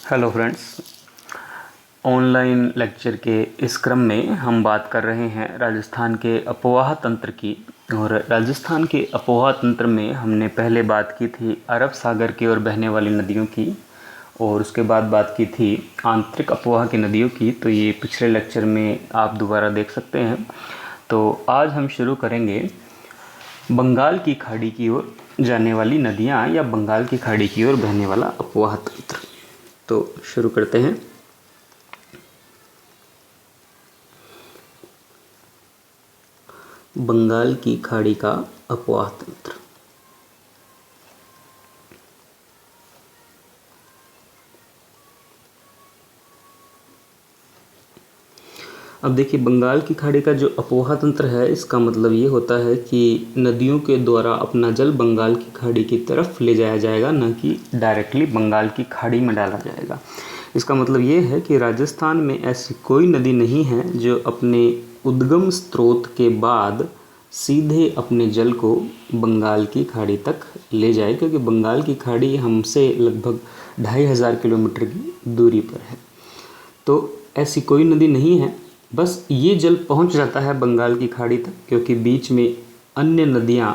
Hello friends, online lecture के इस क्रम में हम बात कर रहे हैं राजस्थान के अपवाह तंत्र की। और राजस्थान के अपवाह तंत्र में हमने पहले बात की थी अरब सागर की ओर बहने वाली नदियों की, और उसके बाद बात की थी आंतरिक अपवाह की नदियों की। तो ये पिछले लेक्चर में आप दोबारा देख सकते हैं। तो आज हम शुरू करेंगे बंगाल की खाड़ी की ओर जाने वाली नदियाँ या बंगाल की खाड़ी की ओर बहने वाला अपवाह तंत्र। तो शुरू करते हैं। बंगाल की खाड़ी का अपवाह तंत्र। अब देखिए, बंगाल की खाड़ी का जो अपवाह तंत्र है, इसका मतलब ये होता है कि नदियों के द्वारा अपना जल बंगाल की खाड़ी की तरफ ले जाया जाएगा, न कि डायरेक्टली बंगाल की खाड़ी में डाला जाएगा। इसका मतलब ये है कि राजस्थान में ऐसी कोई नदी नहीं है जो अपने उद्गम स्रोत के बाद सीधे अपने जल को बंगाल की खाड़ी तक ले जाए, क्योंकि बंगाल की खाड़ी हमसे लगभग 2500 किलोमीटर की दूरी पर है। तो ऐसी कोई नदी नहीं है, बस ये जल पहुंच जाता है बंगाल की खाड़ी तक, क्योंकि बीच में अन्य नदियां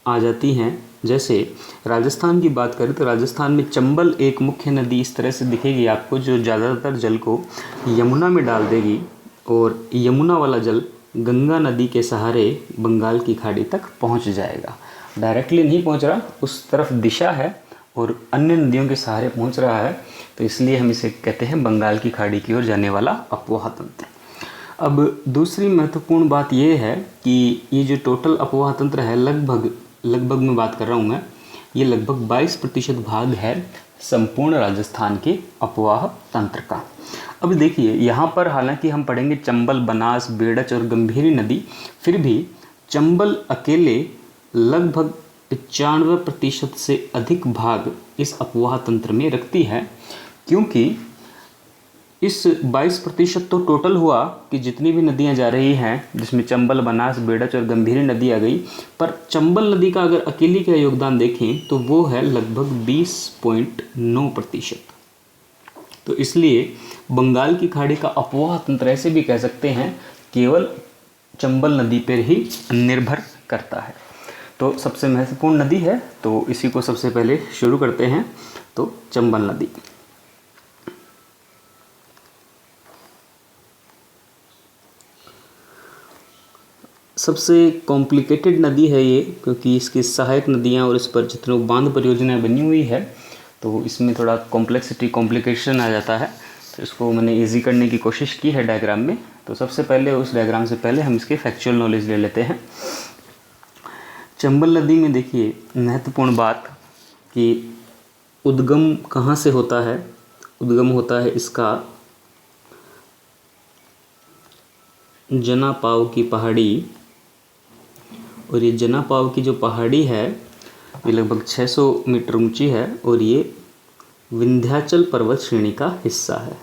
आ जाती हैं। जैसे राजस्थान की बात करें तो राजस्थान में चंबल एक मुख्य नदी इस तरह से दिखेगी आपको, जो ज़्यादातर जल को यमुना में डाल देगी, और यमुना वाला जल गंगा नदी के सहारे बंगाल की खाड़ी तक पहुंच जाएगा। डायरेक्टली नहीं पहुंच रहा, उस तरफ दिशा है और अन्य नदियों के सहारे पहुंच रहा है, तो इसलिए हम इसे कहते हैं बंगाल की खाड़ी की ओर जाने वाला अपवाह तंत्र। अब दूसरी महत्वपूर्ण बात यह है कि ये जो टोटल अपवाह तंत्र है, लगभग मैं बात कर रहा हूँ मैं, ये लगभग 22% भाग है संपूर्ण राजस्थान के अपवाह तंत्र का। अब देखिए, यहाँ पर हालांकि हम पढ़ेंगे चंबल, बनास, बेड़च और गंभीरी नदी, फिर भी चंबल अकेले लगभग 95% से अधिक भाग इस अपवाह तंत्र में रखती है, क्योंकि इस 22% तो टोटल हुआ कि जितनी भी नदियां जा रही हैं, जिसमें चंबल, बनास, बेड़च और गंभीरी नदी आ गई, पर चंबल नदी का अगर अकेली का योगदान देखें तो वो है लगभग 20.9%। तो इसलिए बंगाल की खाड़ी का अपवाह तंत्र ऐसे भी कह सकते हैं केवल चंबल नदी पर ही निर्भर करता है। तो सबसे महत्वपूर्ण नदी है, तो इसी को सबसे पहले शुरू करते हैं। तो चंबल नदी सबसे कॉम्प्लिकेटेड नदी है ये, क्योंकि इसकी सहायक नदियाँ और इस पर जितने बांध परियोजनाएं बनी हुई है, तो इसमें थोड़ा कॉम्प्लिकेशन आ जाता है। तो इसको मैंने इजी करने की कोशिश की है डायग्राम में। तो सबसे पहले उस डायग्राम से पहले हम इसके फैक्चुअल नॉलेज ले लेते हैं। चंबल नदी में देखिए, महत्वपूर्ण बात कि उद्गम कहाँ से होता है। उद्गम होता है इसका जनापाव की पहाड़ी, और ये जनापाव की जो पहाड़ी है ये लगभग 600 मीटर ऊंची है, और ये विंध्याचल पर्वत श्रेणी का हिस्सा है।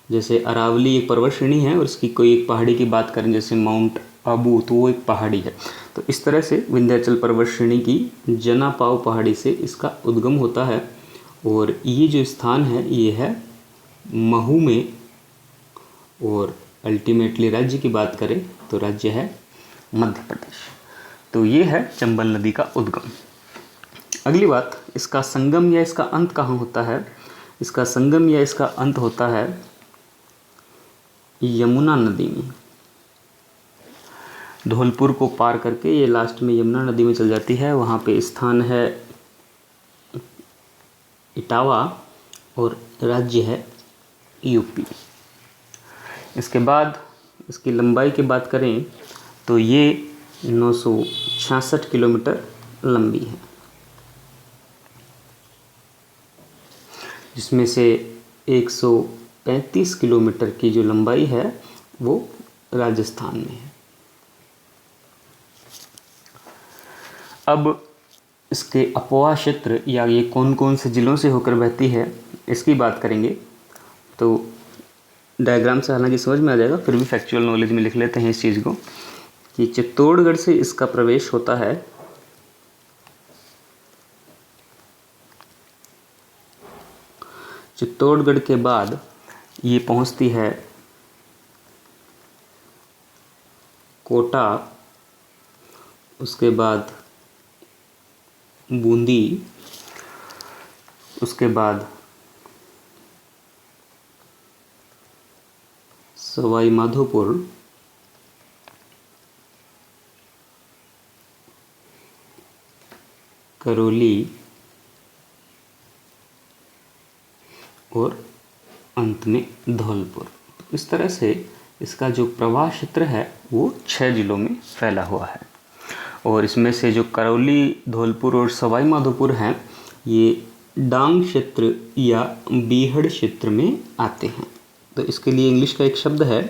जैसे अरावली एक पर्वत श्रेणी है, और इसकी कोई एक पहाड़ी की बात करें जैसे माउंट आबू, तो वो एक पहाड़ी है। तो इस तरह से विंध्याचल पर्वत श्रेणी की जनापाव पहाड़ी से इसका उद्गम होता है, और ये जो स्थान है ये है महू में। और अल्टीमेटली राज्य की बात करें तो राज्य है मध्य प्रदेश। तो ये है चंबल नदी का उद्गम। अगली बात, इसका संगम या इसका अंत कहाँ होता है। इसका संगम या इसका अंत होता है यमुना नदी में। धौलपुर को पार करके ये लास्ट में यमुना नदी में चल जाती है। वहाँ पे स्थान है इटावा, और राज्य है यूपी। इसके बाद इसकी लंबाई की बात करें तो ये 966 किलोमीटर लंबी है, जिसमें से 135 किलोमीटर की जो लंबाई है वो राजस्थान में है। अब इसके अपवाह क्षेत्र या ये कौन कौन से ज़िलों से होकर बहती है, इसकी बात करेंगे। तो डायग्राम से हालांकि समझ में आ जाएगा, फिर भी फैक्चुअल नॉलेज में लिख लेते हैं इस चीज़ को कि चित्तौड़गढ़ से इसका प्रवेश होता है चित्तौड़गढ़ के बाद ये पहुंचती है कोटा, उसके बाद बूंदी, उसके बाद सवाई माधोपुर, करौली और अंत में धौलपुर। इस तरह से इसका जो प्रवाह क्षेत्र है वो 6 जिलों में फैला हुआ है। और इसमें से जो करौली, धौलपुर और सवाई माधोपुर हैं ये डांग क्षेत्र या बीहड़ क्षेत्र में आते हैं। तो इसके लिए इंग्लिश का एक शब्द है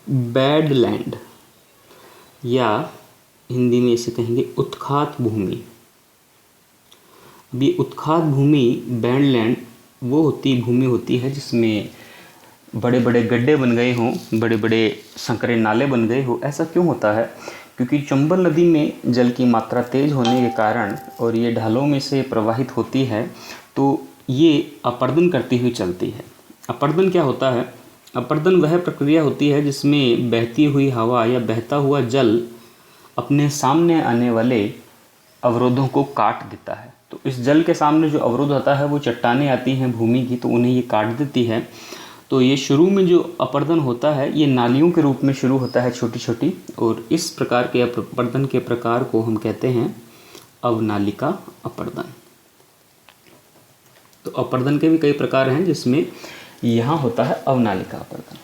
बैडलैंड, या हिंदी में इसे कहेंगे उत्खात भूमि। अब ये उत्खात भूमि, बैडलैंड, वो भूमि होती है जिसमें बड़े बड़े गड्ढे बन गए हों, बड़े बड़े संकरे नाले बन गए हो। ऐसा क्यों होता है? क्योंकि चंबल नदी में जल की मात्रा तेज होने के कारण और ये ढालों में से प्रवाहित होती है, तो ये अपर्दन करती हुई चलती है। अपर्दन क्या होता है? अपर्दन वह प्रक्रिया होती है जिसमें बहती हुई हवा या बहता हुआ जल अपने सामने आने वाले अवरोधों को काट देता है। तो इस जल के सामने जो अवरोध होता है वो चट्टानें आती हैं भूमि की, तो उन्हें ये काट देती है। तो ये शुरू में जो अपर्दन होता है ये नालियों के रूप में शुरू होता है, छोटी छोटी, और इस प्रकार के अपर्दन के प्रकार को हम कहते हैं अवनालिका अपर्दन। तो अपर्दन के भी कई प्रकार हैं जिसमें यहाँ होता है अवनालिका अपर्दन।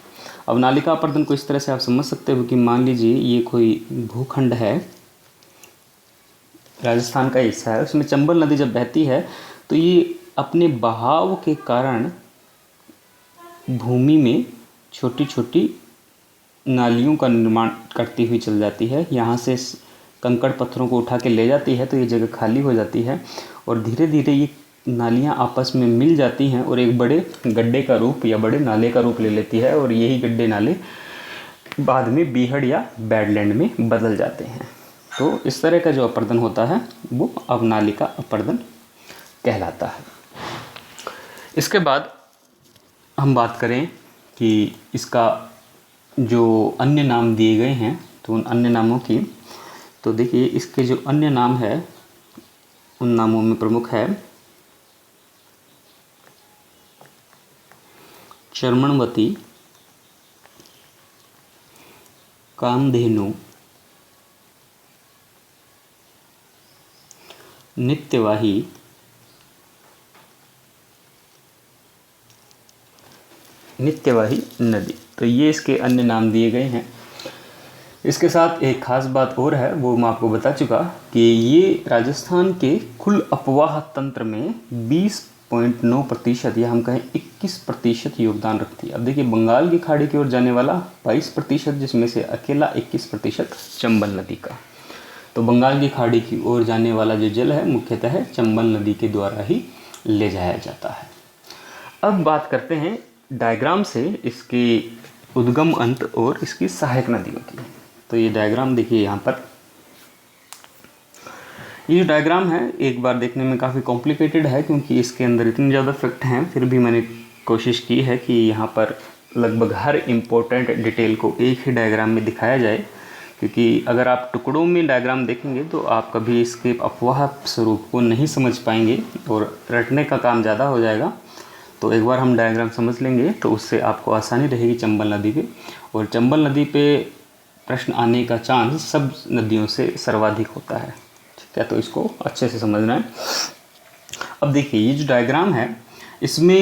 अवनालिका अपर्दन को इस तरह से आप समझ सकते हो कि मान लीजिए ये कोई भूखंड है, राजस्थान का हिस्सा है, उसमें चंबल नदी जब बहती है तो ये अपने बहाव के कारण भूमि में छोटी छोटी नालियों का निर्माण करती हुई चल जाती है। यहाँ से कंकड़ पत्थरों को उठा के ले जाती है तो ये जगह खाली हो जाती है और धीरे धीरे ये नालियाँ आपस में मिल जाती हैं और एक बड़े गड्ढे का रूप या बड़े नाले का रूप ले लेती है, और यही गड्ढे नाले बाद में बीहड़ या बैडलैंड में बदल जाते हैं। तो इस तरह का जो अपर्दन होता है वो अवनालिका अपर्दन कहलाता है। इसके बाद हम बात करें कि इसका जो अन्य नाम दिए गए हैं तो उन अन्य नामों की, तो देखिए इसके जो अन्य नाम है उन नामों में प्रमुख है चर्मणवती, कामधेनु, नित्यवाही, नित्यवाही नदी। तो ये इसके अन्य नाम दिए गए हैं। इसके साथ एक खास बात और है, वो मैं आपको बता चुका कि ये राजस्थान के कुल अपवाह तंत्र में 20.9% या हम कहें 21% योगदान रखती है। अब देखिए बंगाल की खाड़ी की ओर जाने वाला 22%, जिसमें से अकेला 21% चंबल नदी का। तो बंगाल की खाड़ी की ओर जाने वाला जो जल है मुख्यतः चंबल नदी के द्वारा ही ले जाया जाता है। अब बात करते हैं डायग्राम से इसके उद्गम अंत और इसकी सहायक नदियों की। तो ये डायग्राम देखिए यहाँ पर, ये जो डायग्राम है एक बार देखने में काफ़ी कॉम्प्लिकेटेड है क्योंकि इसके अंदर इतने ज़्यादा फैक्ट हैं, फिर भी मैंने कोशिश की है कि यहाँ पर लगभग हर इम्पोर्टेंट डिटेल को एक ही डायग्राम में दिखाया जाए, क्योंकि अगर आप टुकड़ों में डायग्राम देखेंगे तो आप कभी इसके अपवाह स्वरूप को नहीं समझ पाएंगे और रटने का काम ज़्यादा हो जाएगा। तो एक बार हम डायग्राम समझ लेंगे तो उससे आपको आसानी रहेगी चंबल नदी पे, और चंबल नदी पे प्रश्न आने का चांस सब नदियों से सर्वाधिक होता है। ठीक है, तो इसको अच्छे से समझना है। अब देखिए ये जो डायग्राम है इसमें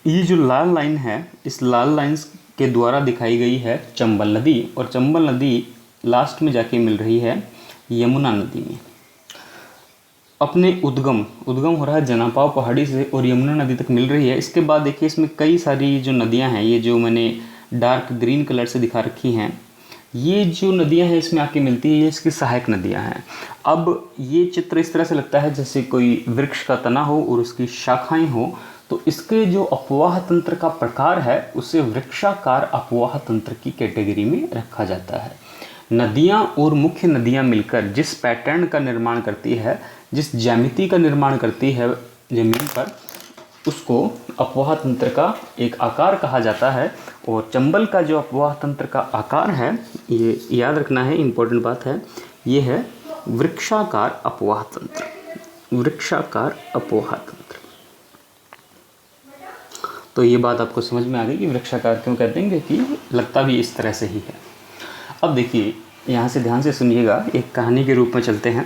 ये जो लाल लाइन है, इस लाल लाइंस के द्वारा दिखाई गई है चंबल नदी, और चंबल नदी लास्ट में जाके मिल रही है यमुना नदी में। अपने उद्गम हो रहा है जनापाव पहाड़ी से और यमुना नदी तक मिल रही है। इसके बाद देखिए इसमें कई सारी जो नदियां हैं, ये जो मैंने डार्क ग्रीन कलर से दिखा रखी हैं, ये जो नदियां हैं इसमें आके मिलती है, ये इसकी सहायक नदियां हैं। अब ये चित्र इस तरह से लगता है जैसे कोई वृक्ष का तना हो और उसकी शाखाएं हो, तो इसके जो अपवाह तंत्र का प्रकार है उसे वृक्षाकार अपवाह तंत्र की कैटेगरी में रखा जाता है। नदियां और मुख्य नदियां मिलकर जिस पैटर्न का निर्माण करती है, जिस ज्यामिति का निर्माण करती है जमीन पर, उसको अपवाह तंत्र का एक आकार कहा जाता है। और चंबल का जो अपवाह तंत्र का आकार है, ये याद रखना है, इम्पोर्टेंट बात है, ये है वृक्षाकार अपवाह तंत्र। वृक्षाकार अपवाह तंत्र। तो ये बात आपको समझ में आ गई कि वृक्षाकार क्यों कहते हैं, क्योंकि लगता भी इस तरह से ही है। अब देखिए, यहाँ से ध्यान से सुनिएगा, एक कहानी के रूप में चलते हैं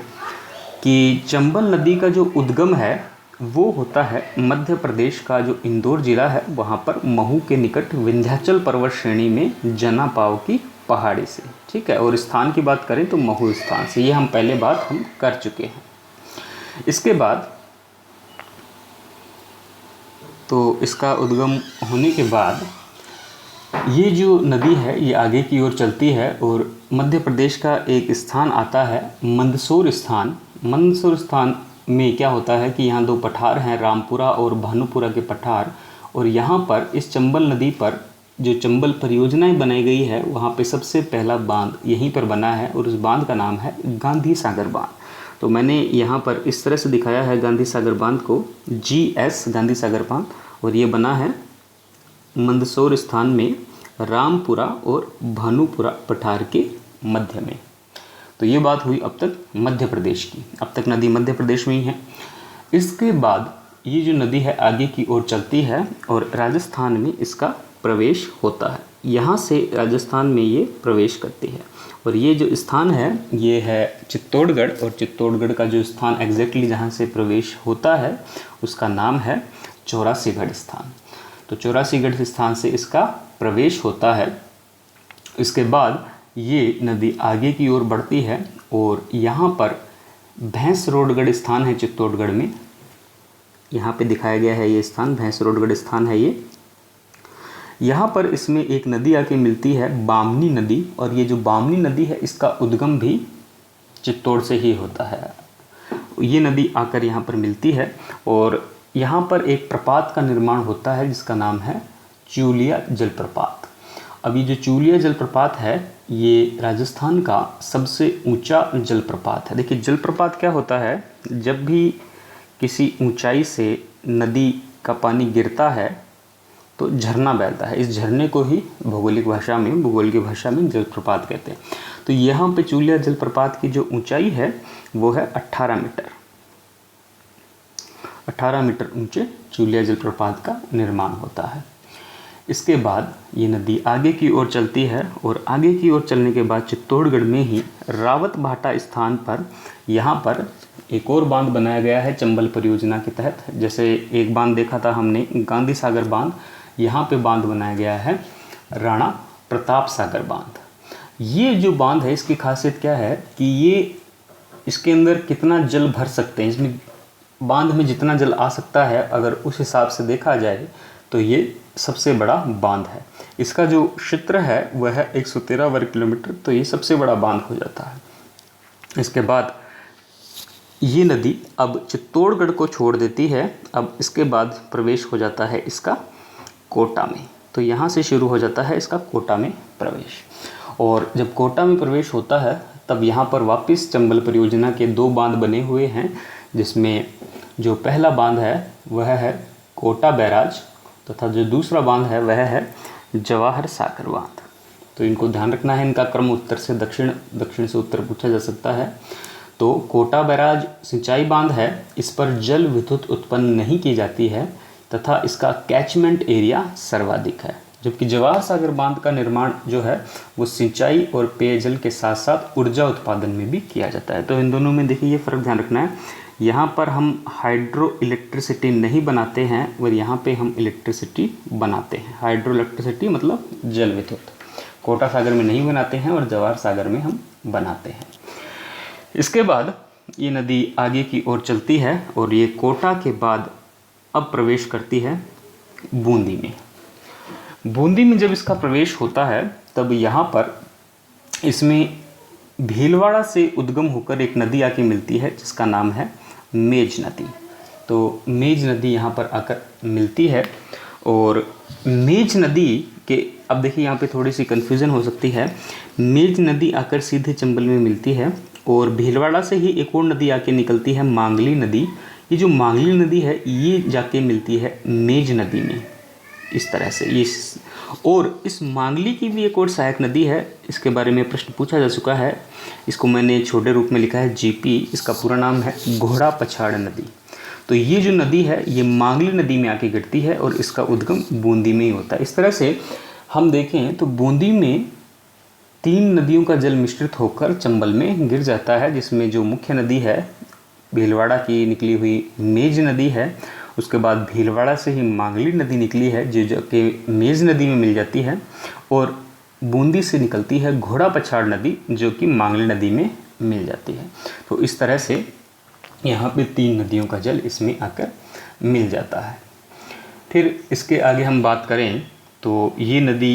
कि चंबल नदी का जो उद्गम है वो होता है मध्य प्रदेश का जो इंदौर जिला है, वहाँ पर महू के निकट विंध्याचल पर्वत श्रेणी में जनापाव की पहाड़ी से, ठीक है। और स्थान की बात करें तो महू स्थान से, ये हम पहले बात हम कर चुके हैं। इसके बाद तो इसका उद्गम होने के बाद ये जो नदी है ये आगे की ओर चलती है और मध्य प्रदेश का एक स्थान आता है मंदसौर स्थान। मंदसौर स्थान में क्या होता है कि यहाँ दो पठार हैं, रामपुरा और भानुपुरा के पठार। और यहाँ पर इस चंबल नदी पर जो चंबल परियोजनाएं बनाई गई है, वहाँ पे सबसे पहला बांध यहीं पर बना है और उस बांध का नाम है गांधी सागर बांध। तो मैंने यहाँ पर इस तरह से दिखाया है गांधी सागर बांध को, GS गांधी सागर बांध, और ये बना है मंदसौर स्थान में रामपुरा और भानुपुरा पठार के मध्य में। तो ये बात हुई अब तक मध्य प्रदेश की। अब तक नदी मध्य प्रदेश में ही है। इसके बाद ये जो नदी है आगे की ओर चलती है और राजस्थान में इसका प्रवेश होता है। यहाँ से राजस्थान में ये प्रवेश करती है और ये जो स्थान है ये है चित्तौड़गढ़। और चित्तौड़गढ़ का जो स्थान एग्जैक्टली जहाँ से प्रवेश होता है उसका नाम है चौरासीगढ़ स्थान। तो चौरासीगढ़ स्थान से इसका प्रवेश होता है। इसके बाद ये नदी आगे की ओर बढ़ती है और यहाँ पर भैंसरोडगढ़ स्थान है चित्तौड़गढ़ में। यहाँ पे दिखाया गया है ये स्थान, भैंसरोडगढ़ स्थान है ये। यहाँ पर इसमें एक नदी आके मिलती है बामनी नदी, और ये जो बामनी नदी है इसका उद्गम भी चित्तौड़ से ही होता है। ये नदी आकर यहाँ पर मिलती है और यहाँ पर एक प्रपात का निर्माण होता है जिसका नाम है चूलिया जलप्रपात। अब ये जो चूलिया जलप्रपात है ये राजस्थान का सबसे ऊंचा जलप्रपात है। देखिए जलप्रपात क्या होता है, जब भी किसी ऊंचाई से नदी का पानी गिरता है तो झरना बहता है। इस झरने को ही भूगोल की भाषा में जलप्रपात कहते हैं। तो यहाँ पे चूलिया जलप्रपात की जो ऊंचाई है वो है 18 मीटर। 18 मीटर ऊंचे चूलिया जलप्रपात का निर्माण होता है। इसके बाद ये नदी आगे की ओर चलती है और आगे की ओर चलने के बाद चित्तौड़गढ़ में ही रावत भाटा स्थान पर यहाँ पर एक और बांध बनाया गया है चंबल परियोजना के तहत। जैसे एक बांध देखा था हमने गांधी सागर बांध, यहाँ पे बांध बनाया गया है राणा प्रताप सागर बांध। ये जो बांध है इसकी खासियत क्या है कि ये इसके अंदर कितना जल भर सकते हैं, इसमें बांध में जितना जल आ सकता है अगर उस हिसाब से देखा जाए तो ये सबसे बड़ा बांध है। इसका जो क्षेत्र है वह है 113 वर्ग किलोमीटर, तो ये सबसे बड़ा बांध हो जाता है। इसके बाद ये नदी अब चित्तौड़गढ़ को छोड़ देती है। अब इसके बाद प्रवेश हो जाता है इसका कोटा में। तो यहाँ से शुरू हो जाता है इसका कोटा में प्रवेश। और जब कोटा में प्रवेश होता है तब यहाँ पर वापस चंबल परियोजना के 2 बांध बने हुए हैं, जिसमें जो पहला बांध है वह है कोटा बैराज तथा जो दूसरा बांध है वह है जवाहर सागर बांध। तो इनको ध्यान रखना है, इनका क्रम उत्तर से दक्षिण, दक्षिण से उत्तर पूछा जा सकता है। तो कोटा बैराज सिंचाई बांध है, इस पर जल विद्युत उत्पन्न नहीं की जाती है तथा इसका कैचमेंट एरिया सर्वाधिक है। जबकि जवाहर सागर बांध का निर्माण जो है वो सिंचाई और पेयजल के साथ साथ ऊर्जा उत्पादन में भी किया जाता है। तो इन दोनों में देखिए ये फ़र्क ध्यान रखना है। यहाँ पर हम हाइड्रो इलेक्ट्रिसिटी नहीं बनाते हैं और यहाँ पे हम इलेक्ट्रिसिटी बनाते हैं। हाइड्रो इलेक्ट्रिसिटी मतलब जल विद्युत, कोटा सागर में नहीं बनाते हैं और जवाहर सागर में हम बनाते हैं। इसके बाद ये नदी आगे की ओर चलती है और ये कोटा के बाद अब प्रवेश करती है बूंदी में। बूंदी में जब इसका प्रवेश होता है तब यहाँ पर इसमें भीलवाड़ा से उद्गम होकर एक नदी आके मिलती है जिसका नाम है मेज नदी। तो मेज नदी यहाँ पर आकर मिलती है और मेज नदी के, अब देखिए यहाँ पे थोड़ी सी कन्फ्यूज़न हो सकती है। मेज नदी आकर सीधे चंबल में मिलती है और भीलवाड़ा से ही एक और नदी आके निकलती है मांगली नदी। ये जो मांगली नदी है ये जाके मिलती है मेज नदी में, इस तरह से ये। और इस मांगली की भी एक और सहायक नदी है, इसके बारे में प्रश्न पूछा जा चुका है। इसको मैंने छोटे रूप में लिखा है जीपी, इसका पूरा नाम है घोड़ा पछाड़ नदी। तो ये जो नदी है ये मांगली नदी में आके गिरती है और इसका उद्गम बूंदी में ही होता है। इस तरह से हम देखें तो बूंदी में 3 नदियों का जल मिश्रित होकर चंबल में गिर जाता है, जिसमें जो मुख्य नदी है भीलवाड़ा की निकली हुई मेज नदी है, उसके बाद भीलवाड़ा से ही मांगली नदी निकली है जो कि मेज नदी में मिल जाती है, और बूंदी से निकलती है घोड़ा पछाड़ नदी जो कि मांगली नदी में मिल जाती है। तो इस तरह से यहाँ पे 3 नदियों का जल इसमें आकर मिल जाता है। फिर इसके आगे हम बात करें तो ये नदी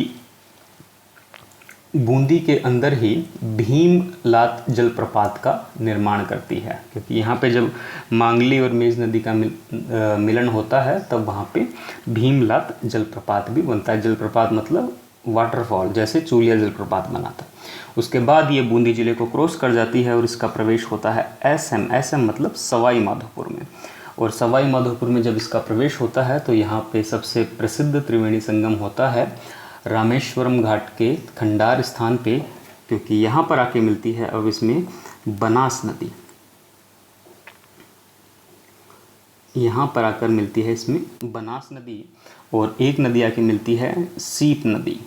बूंदी के अंदर ही भीमलात जलप्रपात का निर्माण करती है, क्योंकि यहाँ पे जब मांगली और मेज नदी का मिलन होता है तब वहाँ पे भीमलात जलप्रपात भी बनता है। जलप्रपात मतलब वाटरफॉल, जैसे चूलिया जलप्रपात बना था। उसके बाद ये बूंदी जिले को क्रॉस कर जाती है और इसका प्रवेश होता है एसएम मतलब सवाई माधोपुर में। और सवाई माधोपुर में जब इसका प्रवेश होता है तो यहाँ पे सबसे प्रसिद्ध त्रिवेणी संगम होता है रामेश्वरम घाट के खंडार स्थान पे, क्योंकि यहाँ पर आके मिलती है अब इसमें बनास नदी। यहाँ पर आकर मिलती है इसमें बनास नदी, और एक नदी आके मिलती है सीप नदी।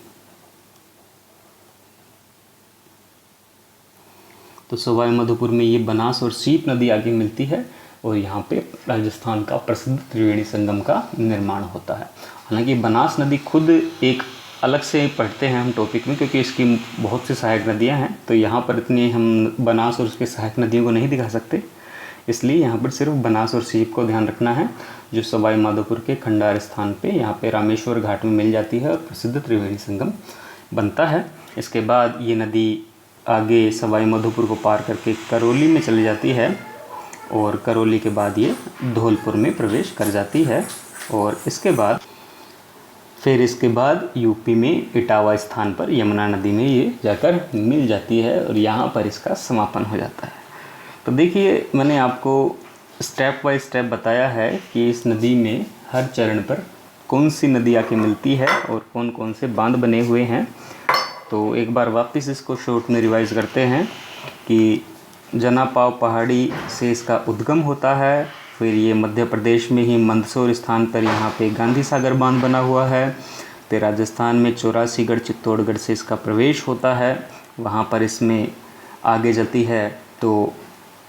तो सवाई माधोपुर में ये बनास और सीप नदी आगे मिलती है और यहाँ पे राजस्थान का प्रसिद्ध त्रिवेणी संगम का निर्माण होता है। हालांकि बनास नदी खुद एक अलग से पढ़ते हैं हम टॉपिक में, क्योंकि इसकी बहुत सी सहायक नदियाँ हैं, तो यहाँ पर इतनी हम बनास और उसके सहायक नदियों को नहीं दिखा सकते, इसलिए यहाँ पर सिर्फ बनास और सीप को ध्यान रखना है, जो सवाई माधोपुर के खंडार स्थान पे यहाँ पे रामेश्वर घाट में मिल जाती है और प्रसिद्ध त्रिवेणी संगम बनता है। इसके बाद ये नदी आगे सवाई माधोपुर को पार करके करौली में चली जाती है, और करौली के बाद ये धौलपुर में प्रवेश कर जाती है, और इसके बाद यूपी में इटावा स्थान पर यमुना नदी में ये जाकर मिल जाती है और यहाँ पर इसका समापन हो जाता है। तो देखिए मैंने आपको स्टेप बाय स्टेप बताया है कि इस नदी में हर चरण पर कौन सी नदी आके मिलती है और कौन कौन से बांध बने हुए हैं। तो एक बार वापस इसको शॉर्ट में रिवाइज़ करते हैं कि जनापाव पहाड़ी से इसका उद्गम होता है, फिर ये मध्य प्रदेश में ही मंदसौर स्थान पर यहाँ पे गांधी सागर बांध बना हुआ है, फिर राजस्थान में 84गढ़ चित्तौड़गढ़ से इसका प्रवेश होता है, वहाँ पर इसमें आगे जाती है तो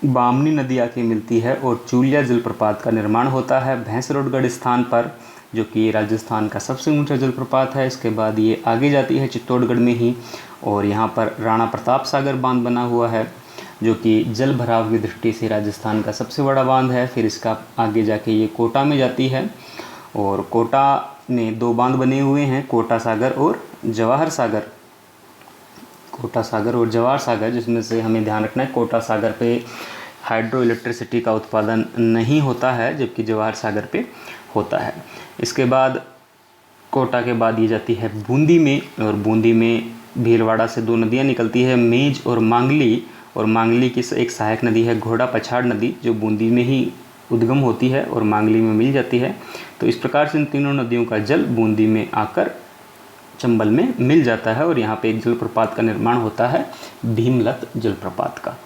बामनी नदी आके मिलती है और चूलिया जलप्रपात का निर्माण होता है भैंसरोडगढ़ स्थान पर, जो कि राजस्थान का सबसे ऊंचा जलप्रपात है। इसके बाद ये आगे जाती है चित्तौड़गढ़ में ही, और यहाँ पर राणा प्रताप सागर बांध बना हुआ है, जो कि जल भराव की दृष्टि से राजस्थान का सबसे बड़ा बांध है। फिर इसका आगे जाके ये कोटा में जाती है, और कोटा में 2 बांध बने हुए हैं, कोटा सागर और जवाहर सागर। कोटा सागर और जवाहर सागर, जिसमें से हमें ध्यान रखना है कोटा सागर पे हाइड्रो इलेक्ट्रिसिटी का उत्पादन नहीं होता है, जबकि जवाहर सागर पे होता है। इसके बाद कोटा के बाद ये जाती है बूंदी में, और बूंदी में भीलवाड़ा से 2 नदियाँ निकलती है, मेज और मांगली की एक सहायक नदी है घोड़ा पछाड़ नदी, जो बूंदी में ही उद्गम होती है और मांगली में मिल जाती है। तो इस प्रकार से इन तीनों नदियों का जल बूंदी में आकर चंबल में मिल जाता है, और यहाँ पे एक जलप्रपात का निर्माण होता है भीमलत जलप्रपात का।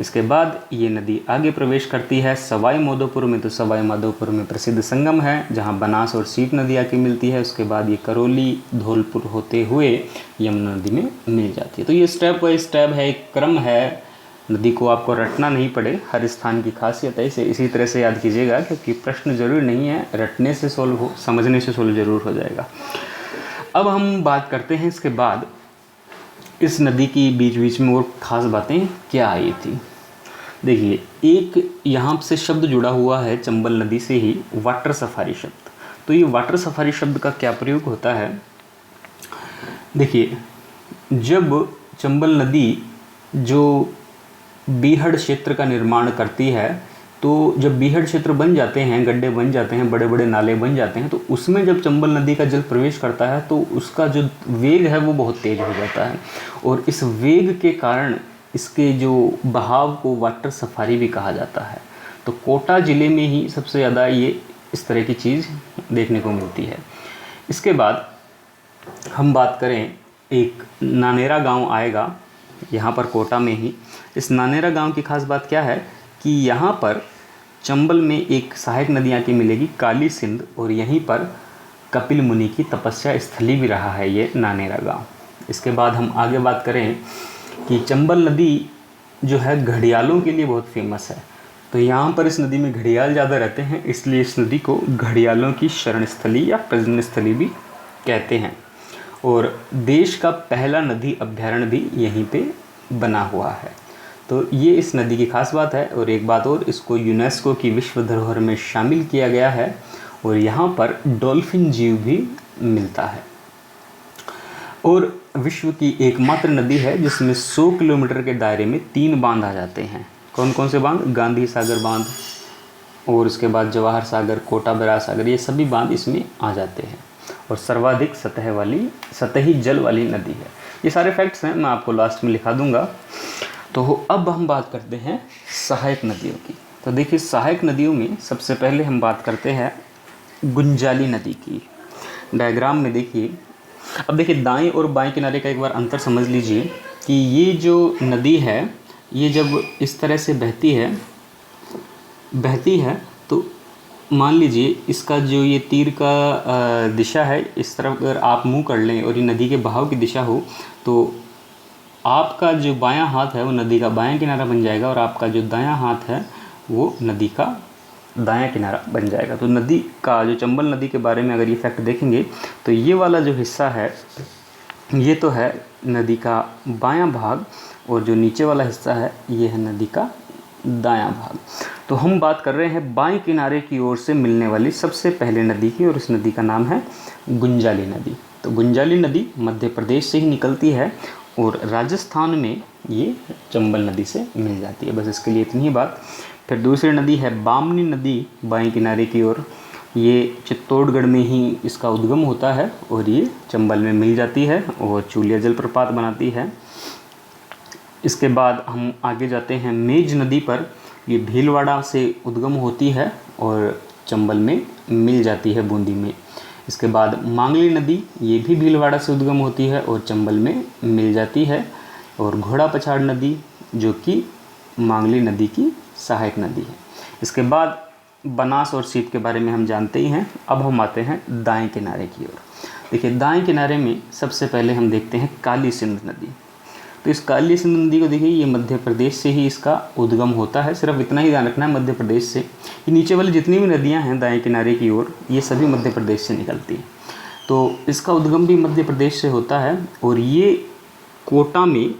इसके बाद ये नदी आगे प्रवेश करती है सवाई माधोपुर में। तो सवाई माधोपुर में प्रसिद्ध संगम है जहाँ बनास और सीप नदी आके मिलती है। उसके बाद ये करौली धौलपुर होते हुए यमुना नदी में मिल जाती है। तो ये स्टेप बाय स्टेप है, एक क्रम है, नदी को आपको रटना नहीं पड़े, हर स्थान की खासियत है, इसे इसी तरह से याद कीजिएगा, क्योंकि प्रश्न जरूरी नहीं है रटने से सोल्व हो, समझने से सोल्व जरूर हो जाएगा। अब हम बात करते हैं इसके बाद इस नदी की बीच बीच में और ख़ास बातें क्या आई थी। देखिए, एक यहाँ से शब्द जुड़ा हुआ है चंबल नदी से ही, वाटर सफारी शब्द। तो ये वाटर सफारी शब्द का क्या प्रयोग होता है? देखिए, जब चंबल नदी जो बीहड़ क्षेत्र का निर्माण करती है, तो जब बीहड़ क्षेत्र बन जाते हैं, गड्ढे बन जाते हैं, बड़े बड़े नाले बन जाते हैं, तो उसमें जब चंबल नदी का जल प्रवेश करता है तो उसका जो वेग है वो बहुत तेज हो जाता है, और इस वेग के कारण इसके जो बहाव को वाटर सफारी भी कहा जाता है। तो कोटा ज़िले में ही सबसे ज़्यादा ये इस तरह की चीज़ देखने को मिलती है। इसके बाद हम बात करें, एक नानेरा गांव आएगा यहाँ पर कोटा में ही। इस नानेरा गांव की खास बात क्या है कि यहाँ पर चंबल में एक सहायक नदी आके मिलेगी, काली सिंध, और यहीं पर कपिल मुनि की तपस्या स्थली भी रहा है ये नानेरा गांव। इसके बाद हम आगे बात करें कि चंबल नदी जो है घड़ियालों के लिए बहुत फेमस है। तो यहाँ पर इस नदी में घड़ियाल ज़्यादा रहते हैं, इसलिए इस नदी को घड़ियालों की शरण स्थली या प्रजनन स्थली भी कहते हैं। और देश का पहला नदी अभ्यारण्य भी यहीं पे बना हुआ है। तो ये इस नदी की खास बात है। और एक बात और, इसको यूनेस्को की विश्व धरोहर में शामिल किया गया है और यहाँ पर डॉल्फिन जीव भी मिलता है। और विश्व की एकमात्र नदी है जिसमें 100 किलोमीटर के दायरे में 3 बांध आ जाते हैं। कौन कौन से बांध? गांधी सागर बांध, और उसके बाद जवाहर सागर, कोटा बैराज सागर, ये सभी बांध इसमें आ जाते हैं। और सर्वाधिक सतही जल वाली नदी है। ये सारे फैक्ट्स हैं, मैं आपको लास्ट में लिखा दूंगा। तो अब हम बात करते हैं सहायक नदियों की। तो देखिए, सहायक नदियों में सबसे पहले हम बात करते हैं गुंजाली नदी की। डायग्राम में देखिए, अब देखिए दाएं और बाएं किनारे का एक बार अंतर समझ लीजिए कि ये जो नदी है ये जब इस तरह से बहती है तो मान लीजिए इसका जो ये तीर का दिशा है, इस तरफ अगर आप मुंह कर लें और ये नदी के बहाव की दिशा हो तो आपका जो बायां हाथ है वो नदी का बायां किनारा बन जाएगा और आपका जो दायां हाथ है वो नदी का दायां किनारा बन जाएगा। तो नदी का जो चंबल नदी के बारे में अगर ये फैक्ट देखेंगे तो ये वाला जो हिस्सा है ये तो है नदी का बायां भाग, और जो नीचे वाला हिस्सा है ये है नदी का दायां भाग। तो हम बात कर रहे हैं बाएं किनारे की ओर से मिलने वाली सबसे पहले नदी की, और इस नदी का नाम है गुंजाली नदी। तो गुंजाली नदी मध्य प्रदेश से ही निकलती है और राजस्थान में ये चंबल नदी से मिल जाती है। बस इसके लिए इतनी ही बात। फिर दूसरी नदी है बामनी नदी, बाएं किनारे की ओर। ये चित्तौड़गढ़ में ही इसका उद्गम होता है और ये चंबल में मिल जाती है और चूलिया जलप्रपात बनाती है। इसके बाद हम आगे जाते हैं मेज नदी पर। ये भीलवाड़ा से उद्गम होती है और चंबल में मिल जाती है, बूंदी में। इसके बाद मांगली नदी, ये भी भीलवाड़ा से उद्गम होती है और चंबल में मिल जाती है। और घोड़ा पछाड़ नदी जो कि मांगली नदी की सहायक नदी है। इसके बाद बनास और सीप के बारे में हम जानते ही हैं। अब हम आते हैं दाएं किनारे की ओर। देखिए, दाएं किनारे में सबसे पहले हम देखते हैं काली सिंध नदी। तो इस काली सिंध नदी को देखिए, ये मध्य प्रदेश से ही इसका उद्गम होता है। सिर्फ इतना ही ध्यान रखना है, मध्य प्रदेश से। ये नीचे वाली जितनी भी नदियां हैं दाएं किनारे की ओर, ये सभी मध्य प्रदेश से निकलती हैं। तो इसका उद्गम भी मध्य प्रदेश से होता है और ये कोटा में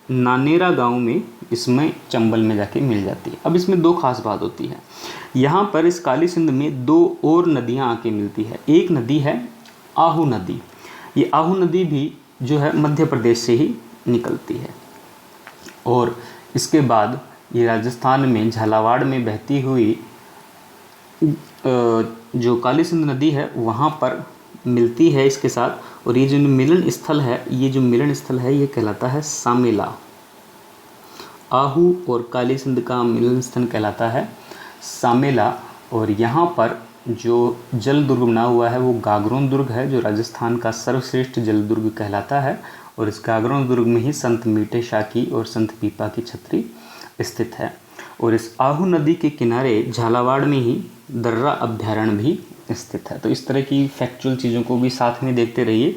नानेरा गांव में इसमें चंबल में जाके मिल जाती है। अब इसमें 2 खास बात होती है। यहाँ पर इस काली सिंध में 2 और नदियाँ आके मिलती है। एक नदी है आहू नदी। ये आहू नदी भी जो है मध्य प्रदेश से ही निकलती है। और इसके बाद ये राजस्थान में झालावाड़ में बहती हुई जो काली सिंध नदी है वहाँ पर मिलती है इसके साथ। और ये जो मिलन स्थल है, ये कहलाता है सामेला। आहू और काली सिंध का मिलन स्थल कहलाता है सामेला। और यहाँ पर जो जल दुर्ग बना हुआ है वो गागरोन दुर्ग है, जो राजस्थान का सर्वश्रेष्ठ जल दुर्ग कहलाता है। और इस गागरोन दुर्ग में ही संत मीठे शाह की और संत पीपा की छत्री स्थित है। और इस आहू नदी के किनारे झालावाड़ में ही दर्रा अभ्यारण्य भी स्थित है। तो इस तरह की फैक्चुअल चीज़ों को भी साथ में देखते रहिए।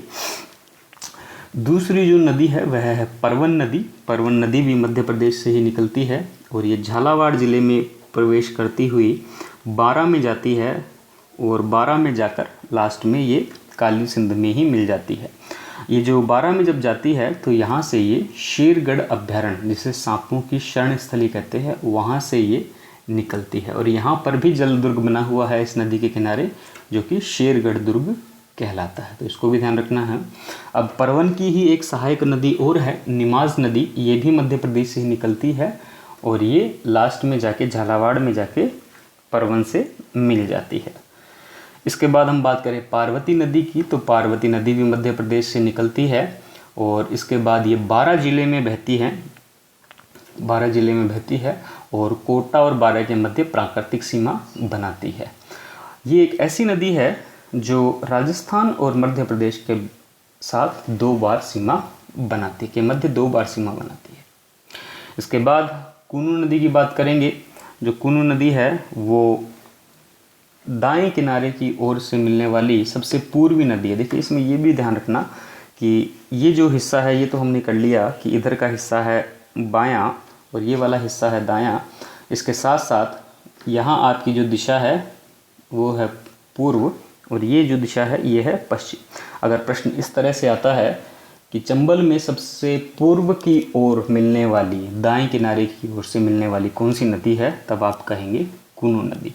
दूसरी जो नदी है वह है परवन नदी। परवन नदी भी मध्य प्रदेश से ही निकलती है और ये झालावाड़ ज़िले में प्रवेश करती हुई 12 में जाती है और 12 में जाकर लास्ट में ये काली सिंध में ही मिल जाती है। ये जो 12 में जब जाती है तो यहाँ से ये शेरगढ़ अभ्यारण्य, जिसे सांपों की शरण स्थली कहते हैं, वहाँ से ये निकलती है। और यहाँ पर भी जल दुर्ग बना हुआ है इस नदी के किनारे, जो कि शेरगढ़ दुर्ग कहलाता है। तो इसको भी ध्यान रखना है। अब परवन की ही एक सहायक नदी और है निमाज नदी। ये भी मध्य प्रदेश से ही निकलती है और ये लास्ट में जाके झालावाड़ में जाके परवन से मिल जाती है। इसके बाद हम बात करें पार्वती नदी की, तो पार्वती नदी भी मध्य प्रदेश से निकलती है और इसके बाद ये 12 जिले में बहती है। 12 जिले में बहती है और कोटा और बारा के मध्य प्राकृतिक सीमा बनाती है। ये एक ऐसी नदी है जो राजस्थान और मध्य प्रदेश के साथ 2 बार सीमा बनाती है, के मध्य 2 बार सीमा बनाती है। इसके बाद कूनू नदी की बात करेंगे। जो कूनू नदी है वो दाएं किनारे की ओर से मिलने वाली सबसे पूर्वी नदी है। देखिए इसमें ये भी ध्यान रखना कि ये जो हिस्सा है ये तो हमने कर लिया कि इधर का हिस्सा है बायां और ये वाला हिस्सा है दायां। इसके साथ साथ यहाँ आपकी जो दिशा है वो है पूर्व और ये जो दिशा है ये है पश्चिम। अगर प्रश्न इस तरह से आता है कि चंबल में सबसे पूर्व की ओर मिलने वाली, दाएं किनारे की ओर से मिलने वाली कौन सी नदी है, तब आप कहेंगे कूनू नदी।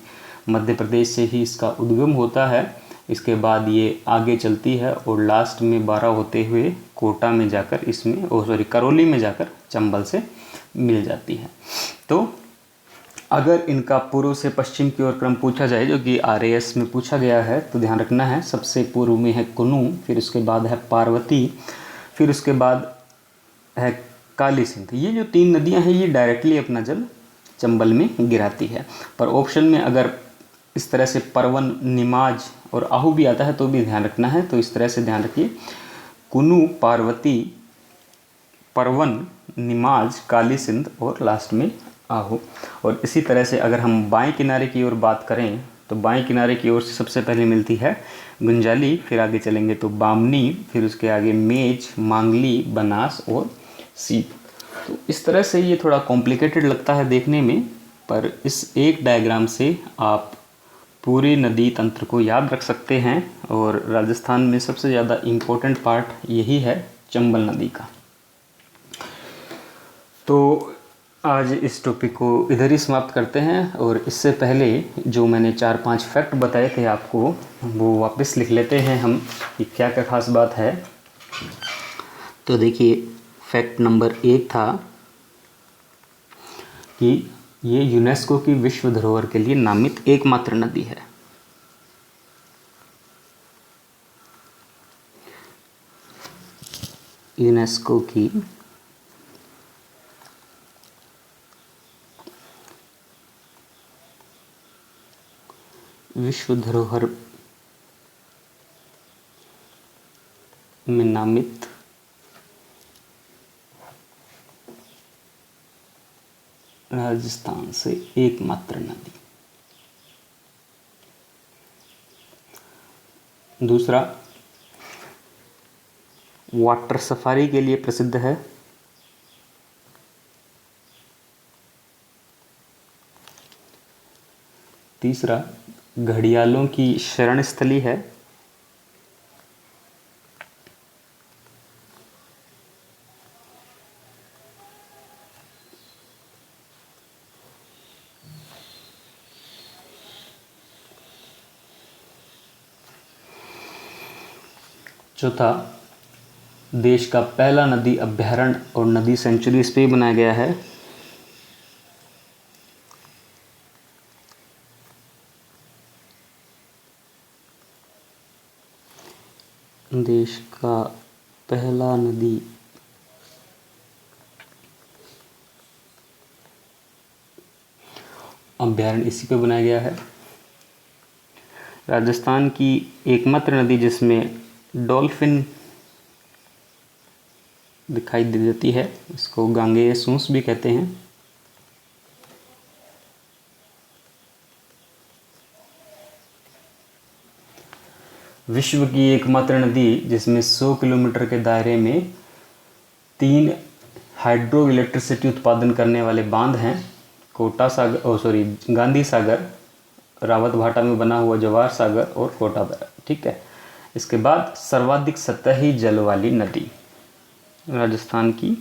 मध्य प्रदेश से ही इसका उद्गम होता है। इसके बाद ये आगे चलती है और लास्ट में बारा होते हुए कोटा में जाकर करौली में जाकर चंबल से मिल जाती है। तो अगर इनका पूर्व से पश्चिम की ओर क्रम पूछा जाए, जो कि RAS में पूछा गया है, तो ध्यान रखना है सबसे पूर्व में है कुनू, फिर उसके बाद है पार्वती, फिर उसके बाद है काली सिंध। ये जो 3 नदियां हैं ये डायरेक्टली अपना जल चंबल में गिराती है। पर ऑप्शन में अगर इस तरह से परवन, निमाज और आहू भी आता है तो भी ध्यान रखना है। तो इस तरह से ध्यान रखिए, कुनू, पार्वती, परवन, निमाज, काली सिंध और लास्ट में आहू। और इसी तरह से अगर हम बाएं किनारे की ओर बात करें तो बाएं किनारे की ओर से सबसे पहले मिलती है गुंजाली, फिर आगे चलेंगे तो बामनी, फिर उसके आगे मेज, मांगली, बनास और सीप। तो इस तरह से ये थोड़ा कॉम्प्लिकेटेड लगता है देखने में, पर इस एक डायग्राम से आप पूरे नदी तंत्र को याद रख सकते हैं। और राजस्थान में सबसे ज़्यादा इम्पोर्टेंट पार्ट यही है चंबल नदी का। तो आज इस टॉपिक को इधर ही समाप्त करते हैं। और इससे पहले जो मैंने 4-5 फैक्ट बताए थे आपको, वो वापस लिख लेते हैं हम कि क्या क्या खास बात है। तो देखिए, फैक्ट नंबर 1 था कि ये यूनेस्को की विश्व धरोहर के लिए नामित एकमात्र नदी है। यूनेस्को की विश्व धरोहर में नामित राजस्थान से एकमात्र नदी। दूसरा, वाटर सफारी के लिए प्रसिद्ध है। तीसरा, घड़ियालों की शरण स्थली है। चौथा, देश का पहला नदी अभयारण्य और नदी सेंचुरी इस पे बनाया गया है। देश का पहला नदी अभयारण्य इसी पे बनाया गया है। राजस्थान की एकमात्र नदी जिसमें डॉल्फिन दिखाई दे देती है, इसको गांगेय सूंस भी कहते हैं। विश्व की एकमात्र नदी जिसमें 100 किलोमीटर के दायरे में 3 हाइड्रो इलेक्ट्रिसिटी उत्पादन करने वाले बांध हैं। गांधी सागर, रावत भाटा में बना हुआ जवाहर सागर और कोटा बैराज। ठीक है। इसके बाद सर्वाधिक सतही जल वाली नदी, राजस्थान की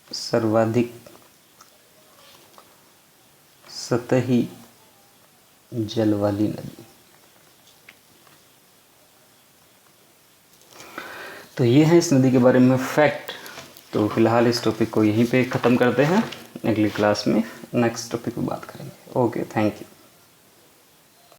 सर्वाधिक सतही जल वाली नदी। तो ये है इस नदी के बारे में फैक्ट। तो फिलहाल इस टॉपिक को यहीं पे ख़त्म करते हैं। अगली क्लास में नेक्स्ट टॉपिक पे बात करेंगे। Okay, thank you.